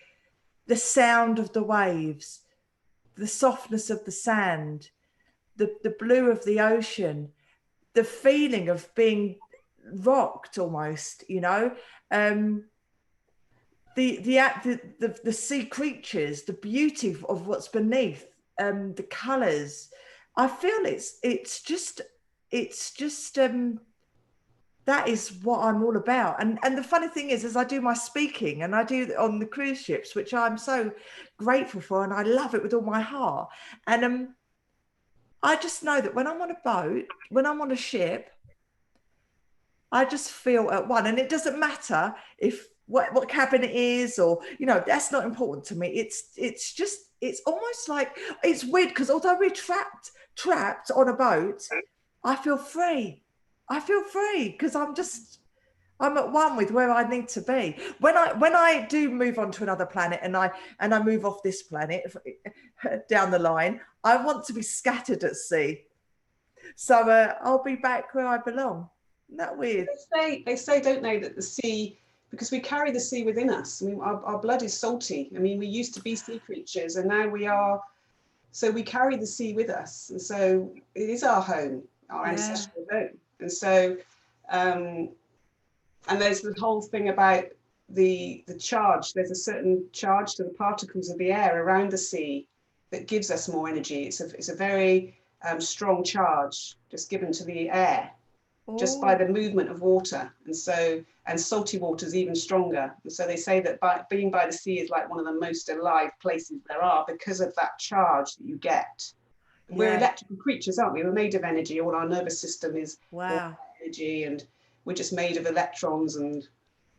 the sound of the waves, the softness of the sand, the blue of the ocean, the feeling of being rocked almost, the sea creatures, the beauty of what's beneath, the colors. I feel it's just that is what I'm all about. And the funny thing is, as I do my speaking, and I do on the cruise ships, which I'm so grateful for, and I love it with all my heart. And I just know that when I'm on a boat, when I'm on a ship, I just feel at one. And it doesn't matter if what cabin it is, or that's not important to me. It's almost like, it's weird because although we're trapped on a boat, I feel free. I feel free because I'm at one with where I need to be. When I do move on to another planet and I move off this planet down the line, I want to be scattered at sea. So I'll be back where I belong. Isn't that weird? They say, don't they, that the sea, because we carry the sea within us. I mean, our blood is salty. I mean, we used to be sea creatures, and now we are. So we carry the sea with us, and so it is our home, our ancestral home. And so, and there's the whole thing about the charge. There's a certain charge to the particles of the air around the sea that gives us more energy. It's a very strong charge just given to the air. Just by the movement of water. And salty water is even stronger. And so they say that being by the sea is like one of the most alive places there are because of that charge that you get. We're electrical creatures, aren't we? We're made of energy. All our nervous system is energy, and we're just made of electrons and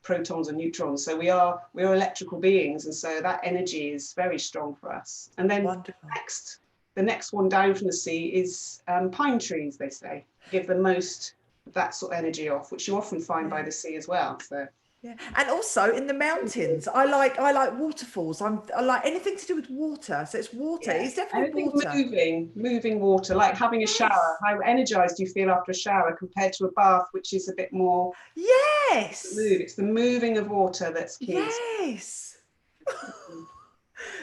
protons and neutrons. So we're electrical beings, and so that energy is very strong for us. And then the next one down from the sea is pine trees, they say, give the most that sort of energy off, which you often find by the sea as well. So and also in the mountains, I like waterfalls. I like anything to do with water. So it's water. It's definitely water. Moving water, like having a shower. How energized do you feel after a shower compared to a bath, which is a bit more it's the moving of water that's key.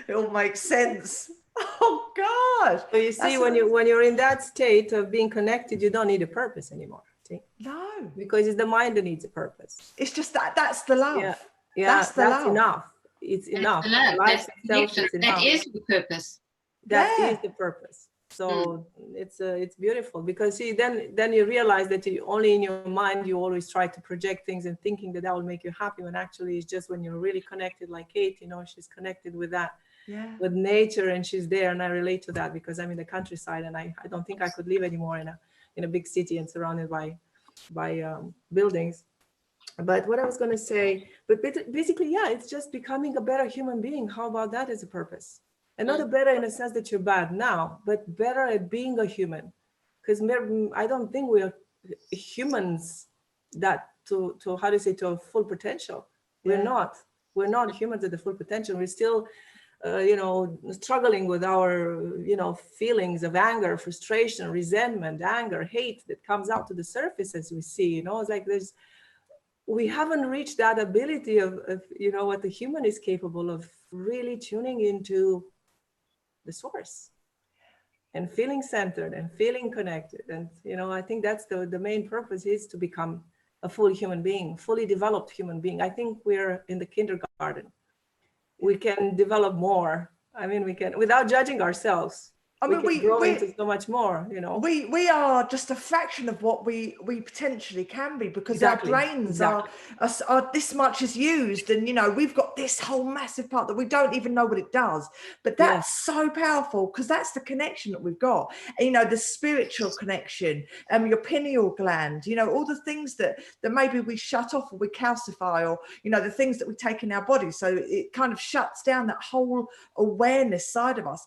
It all makes sense. Oh gosh. So you see, when you're in that state of being connected, you don't need a purpose anymore. See? No. Because it's the mind that needs a purpose. It's just that's the love. Yeah, that's love. Enough. It's enough. The love. Life That's itself is enough. that is the purpose. That is the purpose. So it's beautiful, because see, then you realize that you only in your mind you always try to project things and thinking that will make you happy, when actually it's just when you're really connected, like Kate, you know, she's connected with that, with nature, and she's there, and I relate to that because I'm in the countryside, and I don't think I could live anymore in a big city and surrounded by buildings. But what I was going to say, but basically, yeah, it's just becoming a better human being. How about that as a purpose? And not a better in a sense that you're bad now, but better at being a human. Because I don't think we are humans that to how do you say, to a full potential. We're not humans at the full potential. We're still, struggling with our, feelings of anger, frustration, resentment, anger, hate that comes out to the surface as we see, it's like we haven't reached that ability of what the human is capable of, really tuning into the source and feeling centered and feeling connected. And I think that's the main purpose, is to become a full human being, fully developed human being. I think we're in the kindergarten. We can develop more. I mean, we can, without judging ourselves. I mean, we grow into so much more, We are just a fraction of what we potentially can be, because our brains are this much is used, and we've got this whole massive part that we don't even know what it does. But that's so powerful, because that's the connection that we've got. And, the spiritual connection, your pineal gland, all the things that maybe we shut off or we calcify, or the things that we take in our body. So it kind of shuts down that whole awareness side of us.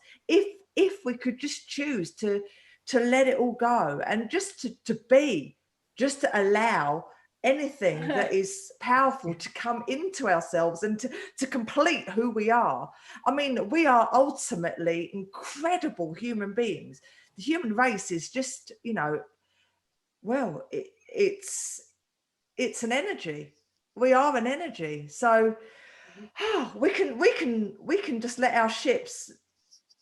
If we could just choose to let it all go, and just to allow anything that is powerful to come into ourselves and to complete who we are. I mean, we are ultimately incredible human beings. The human race is just, it's an energy. We are an energy. So we can just let our ships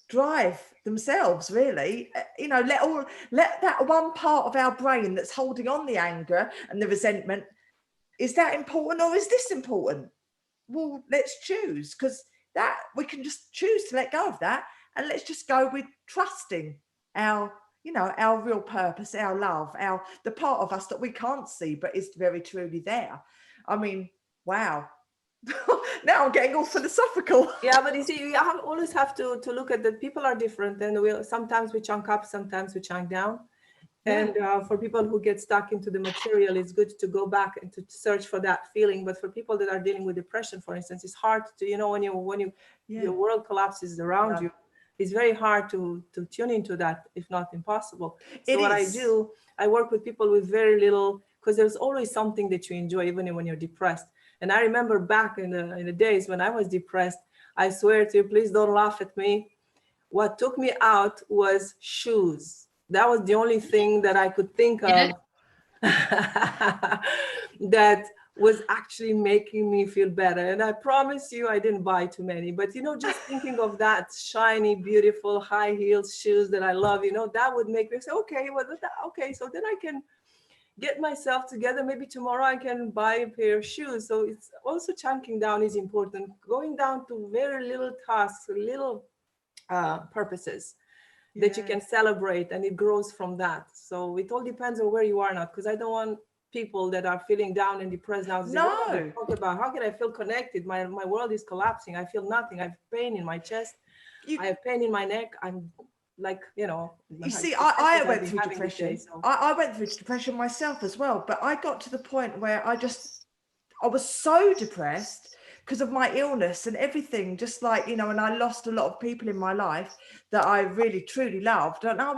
drive themselves, really. Let that one part of our brain that's holding on the anger and the resentment, is that important, or is this important? Well, let's choose, because that we can just choose to let go of that, and let's just go with trusting our real purpose, our love, the part of us that we can't see but is very truly there. I mean, wow. Now I'm getting all philosophical. Yeah, but you see, you always have to look at that people are different, and sometimes we chunk up, sometimes we chunk down. And for people who get stuck into the material, it's good to go back and to search for that feeling. But for people that are dealing with depression, for instance, it's hard to, when your world collapses around you, it's very hard to tune into that, if not impossible. So what I do, I work with people with very little, because there's always something that you enjoy, even when you're depressed. And I remember back in the days when I was depressed, I swear to you, please don't laugh at me. What took me out was shoes. That was the only thing that I could think of that was actually making me feel better. And I promise you, I didn't buy too many, but just thinking of that shiny, beautiful high heeled shoes that I love, that would make me say, okay, so then I can get myself together. Maybe tomorrow I can buy a pair of shoes. So it's also chunking down is important, going down to very little tasks, little purposes that you can celebrate, and it grows from that. So it all depends on where you are now, because I don't want people that are feeling down and depressed now to say, what are you talking about? How can I feel connected? My world is collapsing. I feel nothing. I have pain in my chest. I have pain in my neck. I'm like, you see, I went through depression. I went through depression myself as well, but I got to the point where I was so depressed because of my illness and everything, just like, and I lost a lot of people in my life that I really truly loved, and I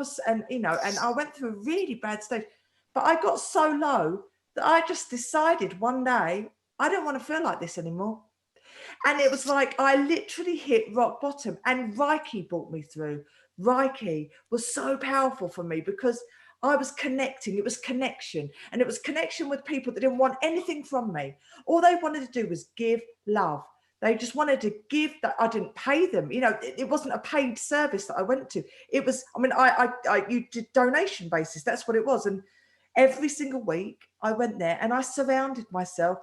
went through a really bad stage, but I got so low that I just decided one day I don't want to feel like this anymore. And it was like I literally hit rock bottom, and Reiki brought me through. Reiki was so powerful for me because I was connecting. It was connection, and it was connection with people that didn't want anything from me. All they wanted to do was give love. They just wanted to give that. I didn't pay them. You know, it wasn't a paid service that I went to. It was, I mean, you did donation basis. That's what it was. And every single week I went there and I surrounded myself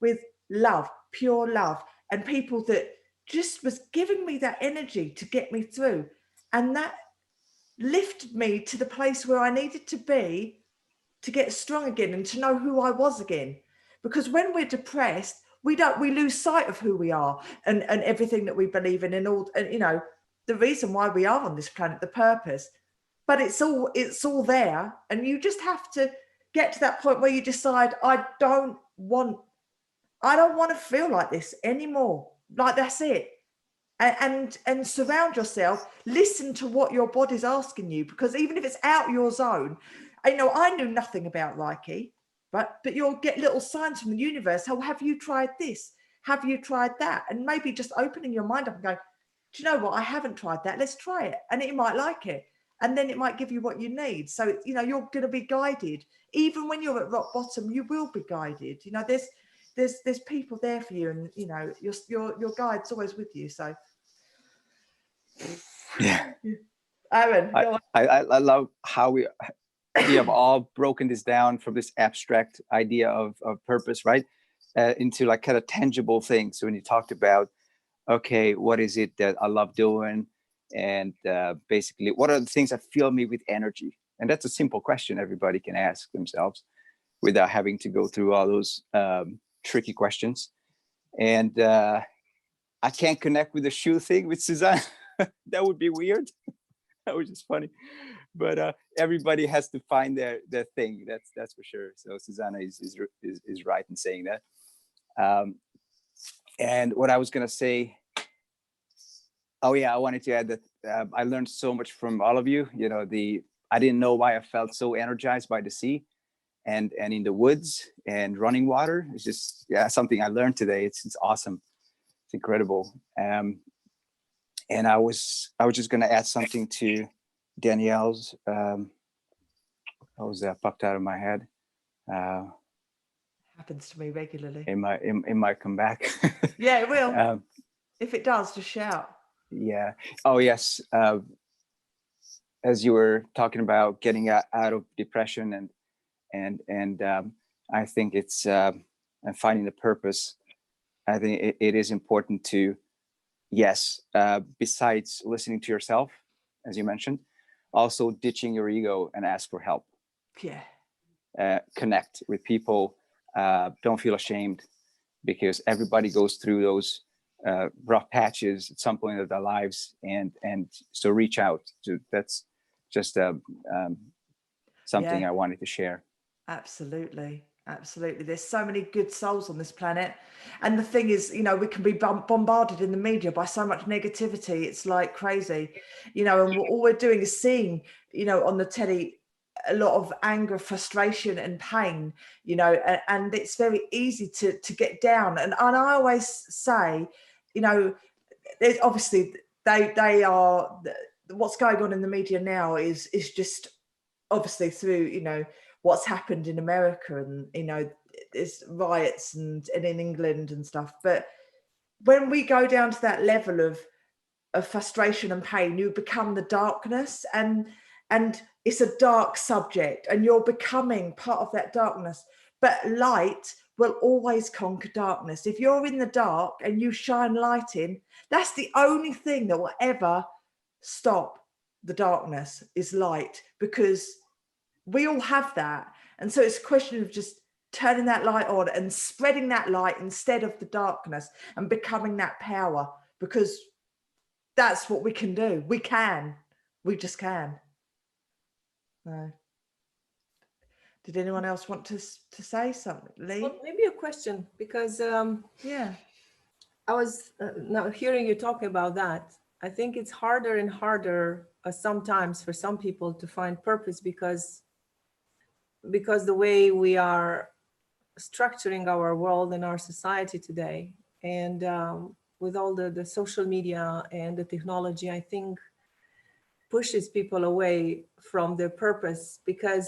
with love, pure love, and people that just was giving me that energy to get me through. And that lifted me to the place where I needed to be to get strong again and to know who I was again. Because when we're depressed, we lose sight of who we are and everything that we believe in and all, and you know, the reason why we are on this planet, the purpose. But it's all there, and you just have to get to that point where you decide, I don't want to feel like this anymore. Like, that's it. And surround yourself, listen to what your body's asking you, because even if it's out your zone, you know, I knew nothing about Reiki, but you'll get little signs from the universe. Oh, have you tried this? Have you tried that? And maybe just opening your mind up and going, do you know what? I haven't tried that. Let's try it. And it might like it. And then it might give you what you need. So, you know, you're going to be guided. Even when you're at rock bottom, you will be guided. You know, there's people there for you, and you know, your guide's always with you. So Yeah. Aaron, go on. I love how we have all broken this down from this abstract idea of purpose, right? Into like kind of tangible things. So when you talked about, okay, what is it that I love doing? And basically, what are the things that fill me with energy? And that's a simple question everybody can ask themselves without having to go through all those tricky questions. And I can't connect with the shoe thing with Suzanne. That would be weird. That was just funny. But everybody has to find their thing. That's for sure. So Susanna is right in saying that. And what I was gonna say, oh yeah, I wanted to add that I learned so much from all of you. You know, I didn't know why I felt so energized by the sea and in the woods and running water. It's just, yeah, something I learned today. It's awesome. It's incredible. And I was just gonna add something to Danielle's. What was that popped out of my head? Happens to me regularly. It might come back. Yeah, it will. If it does, just shout. Yeah. Oh yes. As you were talking about getting out of depression and I think it's and finding the purpose. I think it is important to, yes, besides listening to yourself, as you mentioned, also ditching your ego and ask for help. Yeah. Connect with people. Don't feel ashamed, because everybody goes through those rough patches at some point of their lives, and so reach out. That's just something Yeah. I wanted to share. Absolutely. There's so many good souls on this planet, and the thing is, you know, we can be bombarded in the media by so much negativity. It's like crazy, you know, and all we're doing is seeing, you know, on the telly a lot of anger, frustration and pain, you know, and it's very easy to get down. And I always say, you know, there's obviously they are, what's going on in the media now is just obviously through, you know, what's happened in America, and you know, there's riots and in England and stuff. But when we go down to that level of frustration and pain, you become the darkness, and it's a dark subject, and you're becoming part of that darkness. But light will always conquer darkness. If you're in the dark and you shine light in, that's the only thing that will ever stop the darkness, is light, because we all have that. And so it's a question of just turning that light on and spreading that light instead of the darkness, and becoming that power, because that's what we can do. We just can. No. Did anyone else want to say something, Lee? Well, maybe a question, because yeah, I was now hearing you talk about that. I think it's harder and harder sometimes for some people to find purpose, because the way we are structuring our world and our society today, and with all the social media and the technology, I think pushes people away from their purpose, because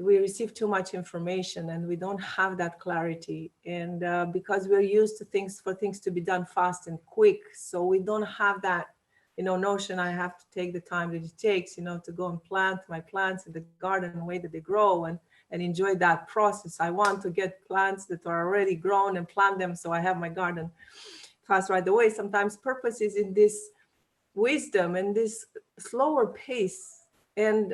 we receive too much information and we don't have that clarity, and because we're used to things to be done fast and quick, so we don't have that notion. I have to take the time that it takes to go and plant my plants in the garden the way that they grow, and enjoy that process. I want to get plants that are already grown and plant them so I have my garden fast right away. Sometimes purpose is in this wisdom and this slower pace. And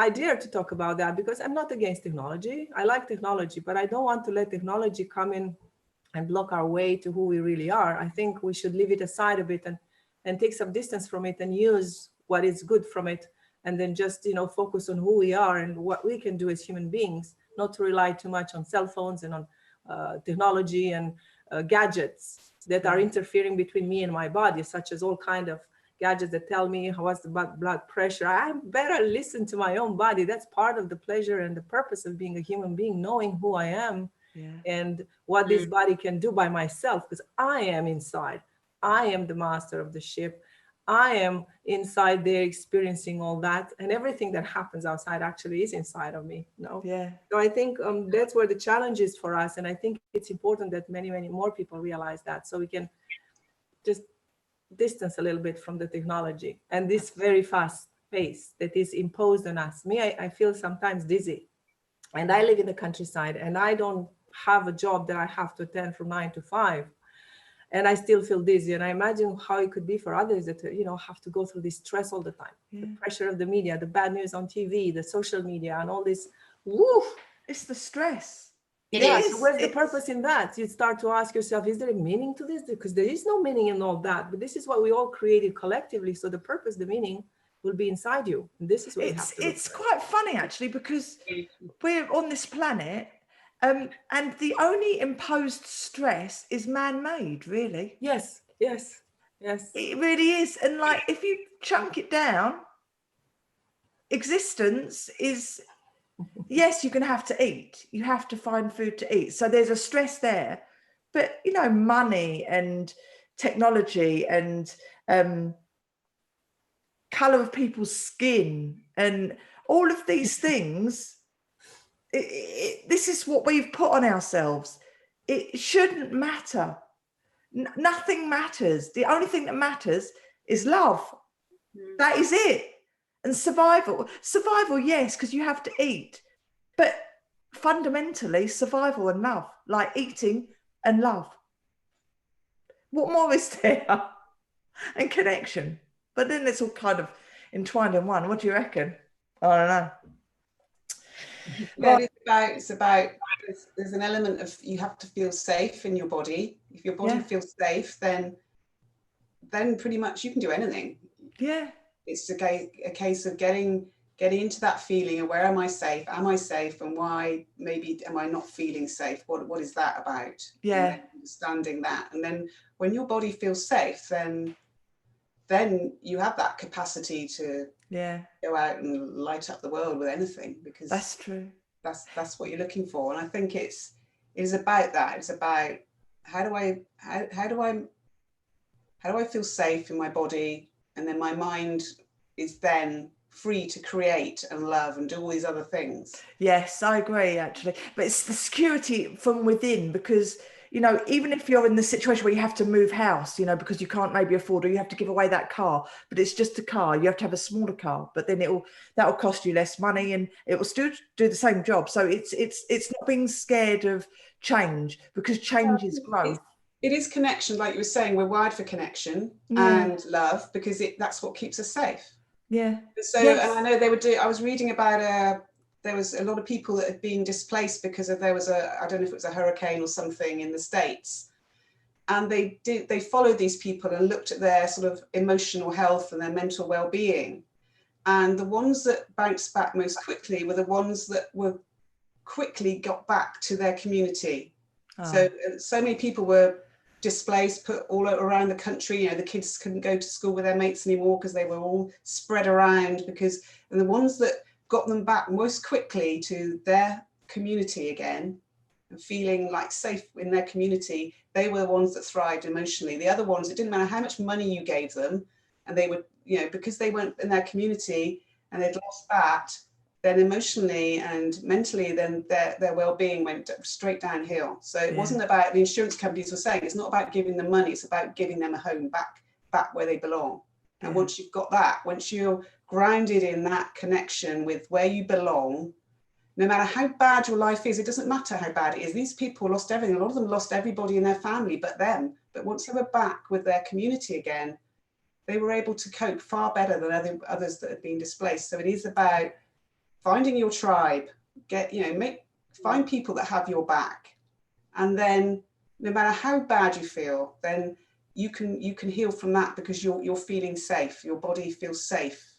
I dare to talk about that because I'm not against technology. I like technology, but I don't want to let technology come in and block our way to who we really are. I think we should leave it aside a bit and take some distance from it and use what is good from it, and then just focus on who we are and what we can do as human beings, not to rely too much on cell phones and on technology and gadgets that are interfering between me and my body, such as all kind of gadgets that tell me what's the blood pressure. I better listen to my own body. That's part of the pleasure and the purpose of being a human being, knowing who I am and what this body can do by myself, because I am inside. I am the master of the ship. I am inside there experiencing all that, and everything that happens outside actually is inside of me. So I think that's where the challenge is for us, and I think it's important that many more people realize that, so we can just distance a little bit from the technology and this very fast pace that is imposed on us. I feel sometimes dizzy, and I live in the countryside, and I don't have a job that I have to attend from 9 to 5. And I still feel dizzy. And I imagine how it could be for others that, have to go through this stress all the time. The pressure of the media, the bad news on TV, the social media, and all this. Woo! It's the stress. So where's the purpose in that? You start to ask yourself, is there a meaning to this? Because there is no meaning in all that. But this is what we all created collectively. So the purpose, the meaning will be inside you. And this is what you have to It's quite funny, actually, because we're on this planet. And the only imposed stress is man-made, really. Yes. It really is. And like, if you chunk it down, existence is, yes, you're going to have to eat. You have to find food to eat. So there's a stress there. But, money and technology and color of people's skin and all of these things, this is what we've put on ourselves. It shouldn't matter. Nothing matters. The only thing that matters is love. That is it. And survival, yes, because you have to eat. But fundamentally, survival and love, like eating and love. What more is there? And connection. But then it's all kind of entwined in one. What do you reckon? I don't know. It's about there's an element of, you have to feel safe in your body. If your body feels safe, then pretty much you can do anything. It's a case of getting into that feeling of, where am I safe, and why maybe am I not feeling safe, what is that about? Understanding that, and then when your body feels safe, then you have that capacity to go out and light up the world with anything, because that's true. That's what you're looking for. And I think it is about that. It's about how do I feel safe in my body, and then my mind is then free to create and love and do all these other things. Yes, I agree, actually. But it's the security from within, because even if you're in the situation where you have to move house, because you can't maybe afford, or you have to give away that car, but it's just a car, you have to have a smaller car, but then that'll cost you less money, and it will still do the same job. So it's not being scared of change, because change is growth. It is connection, like you were saying. We're wired for connection and love, because that's what keeps us safe. So and I know I was reading about there was a lot of people that had been displaced because of, I don't know if it was a hurricane or something in the States. And they followed these people and looked at their sort of emotional health and their mental well-being. And the ones that bounced back most quickly were the ones that were quickly got back to their community. So many people were displaced, put all around the country. The kids couldn't go to school with their mates anymore because they were all spread around, and the ones that got them back most quickly to their community again and feeling like safe in their community, they were the ones that thrived emotionally. The other ones, it didn't matter how much money you gave them, and they would you know, because they weren't in their community and they'd lost that, then emotionally and mentally, then their well-being went straight downhill. So it wasn't about, the insurance companies were saying, it's not about giving them money, it's about giving them a home back where they belong. And once you've got that, once you're grounded in that connection with where you belong, no matter how bad your life is, it doesn't matter how bad it is. These people lost everything. A lot of them lost everybody in their family but them. But once they were back with their community again, they were able to cope far better than others that had been displaced. So it is about finding your tribe, find people that have your back. And then no matter how bad you feel, then you can heal from that, because you're feeling safe. Your body feels safe.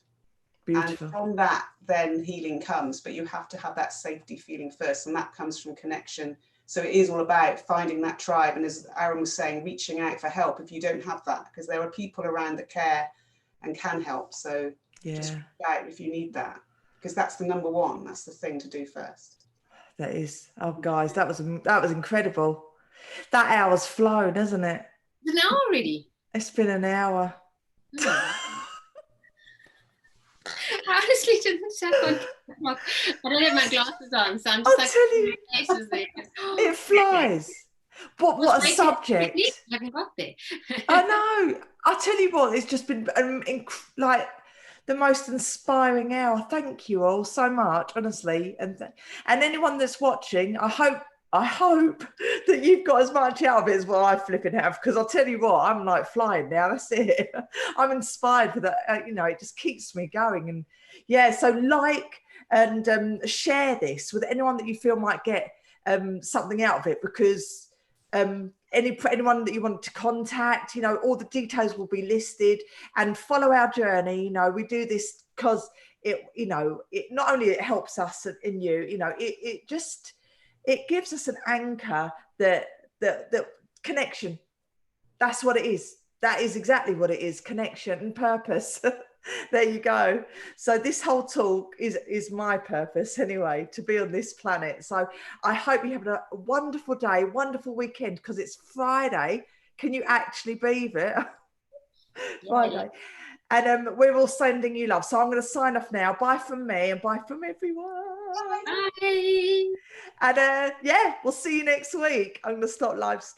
Beautiful. And from that, then healing comes, but you have to have that safety feeling first, and that comes from connection. So it is all about finding that tribe, and as Aaron was saying, reaching out for help if you don't have that, because there are people around that care and can help. So just reach out if you need that, because that's the number one. That's the thing to do first. That is, oh guys, that was incredible. That hour's flown, hasn't it? It's an hour already. It's been an hour. I honestly didn't check on. I don't have my glasses on, so I'm just places there. It flies. What a subject! I haven't got there. I know. I tell you what, it's just been like the most inspiring hour. Thank you all so much, honestly, and anyone that's watching. I hope that you've got as much out of it as what I flipping have, because I'll tell you what, I'm like flying now. That's it. I'm inspired for that. It just keeps me going. And so like and share this with anyone that you feel might get something out of it, because anyone that you want to contact, all the details will be listed, and follow our journey. We do this because it not only it helps us and you, it gives us an anchor that connection. That's what it is. That is exactly what it is. Connection and purpose. There you go. So this whole talk is my purpose anyway, to be on this planet. So I hope you have a wonderful day, wonderful weekend, because it's Friday. Can you actually believe it? Friday. And we're all sending you love. So I'm going to sign off now. Bye from me and bye from everyone. Bye. And we'll see you next week. I'm going to stop live streaming.